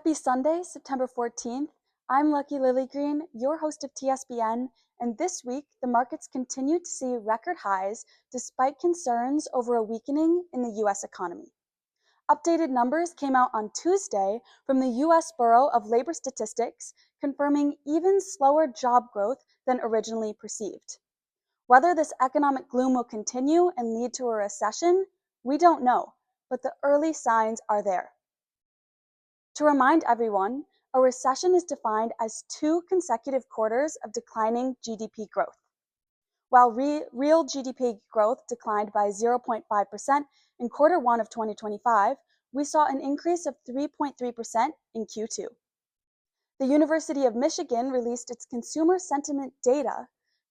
Happy Sunday, September 14th. I'm Lucky Lillygreen, your host of TSBN, and this week the markets continue to see record highs despite concerns over a weakening in the U.S. economy. Updated numbers came out on Tuesday from the U.S. Bureau of Labor Statistics, confirming even slower job growth than originally perceived. Whether this economic gloom will continue and lead to a recession, we don't know, but the early signs are there. To remind everyone, a recession is defined as 2 consecutive quarters of declining GDP growth. While real GDP growth declined by 0.5% in quarter 1 of 2025, we saw an increase of 3.3% in Q2. The University of Michigan released its consumer sentiment data,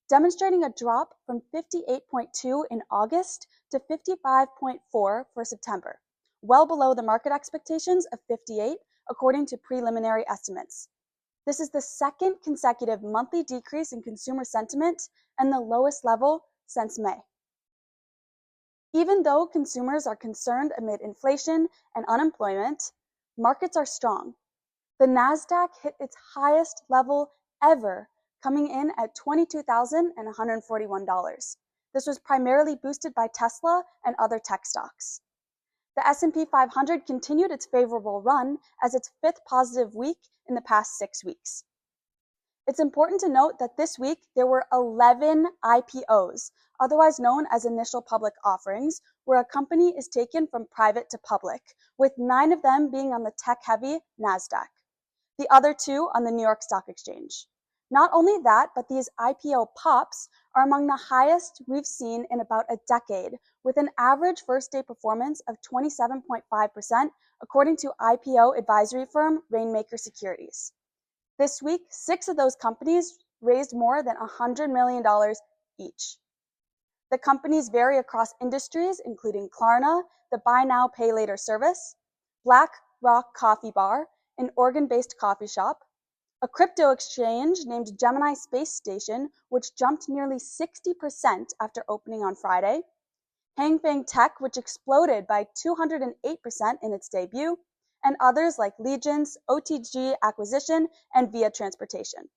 demonstrating a drop from 58.2 in August to 55.4 for September, well below the market expectations of 58, according to preliminary estimates. This is the second consecutive monthly decrease in consumer sentiment and the lowest level since May. Even though consumers are concerned amid inflation and unemployment, markets are strong. The Nasdaq hit its highest level ever, coming in at $22,141. This was primarily boosted by Tesla and other tech stocks. The S&P 500 continued its favorable run as its 5th positive week in the past 6 weeks. It's important to note that this week there were 11 IPOs, otherwise known as initial public offerings, where a company is taken from private to public, with 9 of them being on the tech-heavy Nasdaq, the other 2 on the New York Stock Exchange. Not only that, but these IPO pops are among the highest we've seen in about a decade, with an average first-day performance of 27.5%, according to IPO advisory firm Rainmaker Securities. This week, 6 of those companies raised more than $100 million each. The companies vary across industries, including Klarna, the Buy Now, Pay Later service, Black Rock Coffee Bar, an Oregon-based coffee shop, a crypto exchange named Gemini Space Station, which jumped nearly 60% after opening on Friday, Hang Fang Tech, which exploded by 208% in its debut, and others like Legence, OTG Acquisition, and Via Transportation.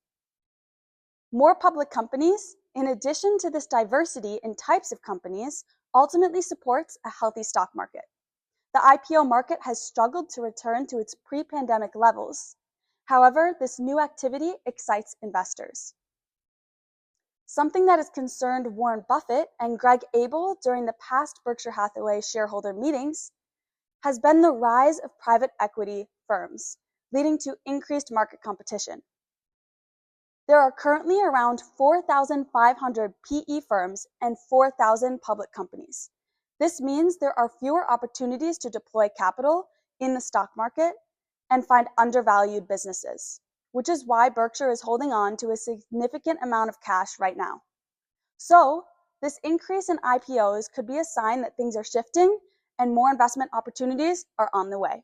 More public companies, in addition to this diversity in types of companies, ultimately supports a healthy stock market. The IPO market has struggled to return to its pre-pandemic levels. However, this new activity excites investors. Something that has concerned Warren Buffett and Greg Abel during the past Berkshire Hathaway shareholder meetings has been the rise of private equity firms, leading to increased market competition. There are currently around 4,500 PE firms and 4,000 public companies. This means there are fewer opportunities to deploy capital in the stock market and find undervalued businesses, which is why Berkshire is holding on to a significant amount of cash right now. So, this increase in IPOs could be a sign that things are shifting and more investment opportunities are on the way.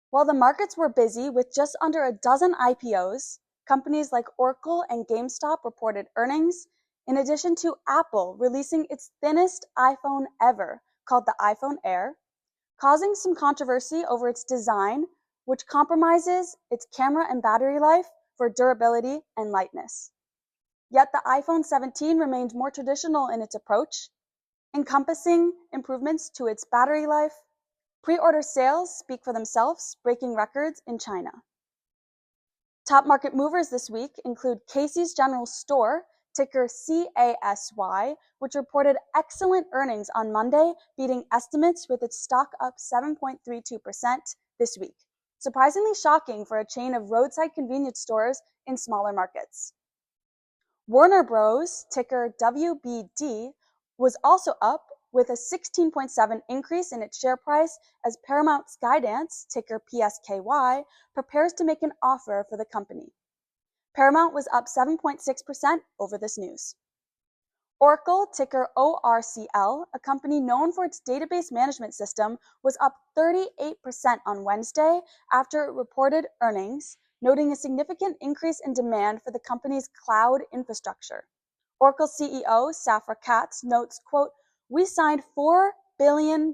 While the markets were busy with just under a dozen IPOs, companies like Oracle and GameStop reported earnings, in addition to Apple releasing its thinnest iPhone ever, called the iPhone Air, causing some controversy over its design, which compromises its camera and battery life for durability and lightness. Yet the iPhone 17 remained more traditional in its approach, encompassing improvements to its battery life. Pre-order sales speak for themselves, breaking records in China. Top market movers this week include Casey's General Store, ticker CASY, which reported excellent earnings on Monday, beating estimates with its stock up 7.32% this week. Surprisingly shocking for a chain of roadside convenience stores in smaller markets. Warner Bros., ticker WBD, was also up with a 16.7% increase in its share price as Paramount Skydance, ticker PSKY, prepares to make an offer for the company. Paramount was up 7.6% over this news. Oracle, ticker ORCL, a company known for its database management system, was up 38% on Wednesday after it reported earnings, noting a significant increase in demand for the company's cloud infrastructure. Oracle CEO Safra Catz notes, quote, "We signed $4 billion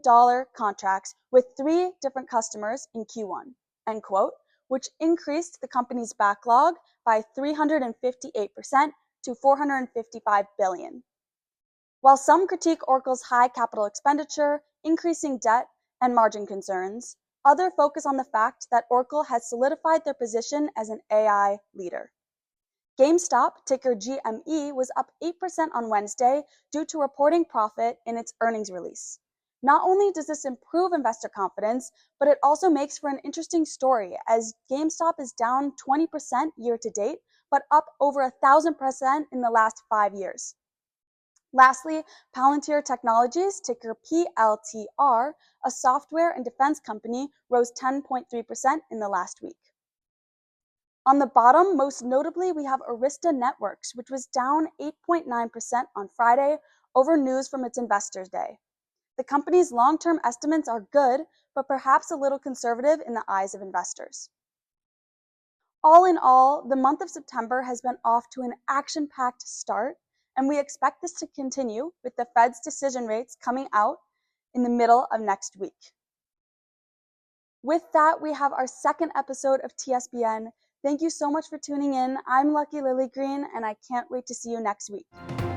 contracts with 3 different customers in Q1, end quote, which increased the company's backlog by 358% to $455 billion. While some critique Oracle's high capital expenditure, increasing debt, and margin concerns, others focus on the fact that Oracle has solidified their position as an AI leader. GameStop, ticker GME, was up 8% on Wednesday due to reporting profit in its earnings release. Not only does this improve investor confidence, but it also makes for an interesting story as GameStop is down 20% year to date, but up over 1,000% in the last 5 years. Lastly, Palantir Technologies, ticker PLTR, a software and defense company, rose 10.3% in the last week. On the bottom, most notably, we have Arista Networks, which was down 8.9% on Friday over news from its Investors Day. The company's long-term estimates are good, but perhaps a little conservative in the eyes of investors. All in all, the month of September has been off to an action-packed start, and we expect this to continue with the Fed's decision rates coming out in the middle of next week. With that, we have our second episode of TSBN. Thank you so much for tuning in. I'm Lucky Lillygreen, and I can't wait to see you next week.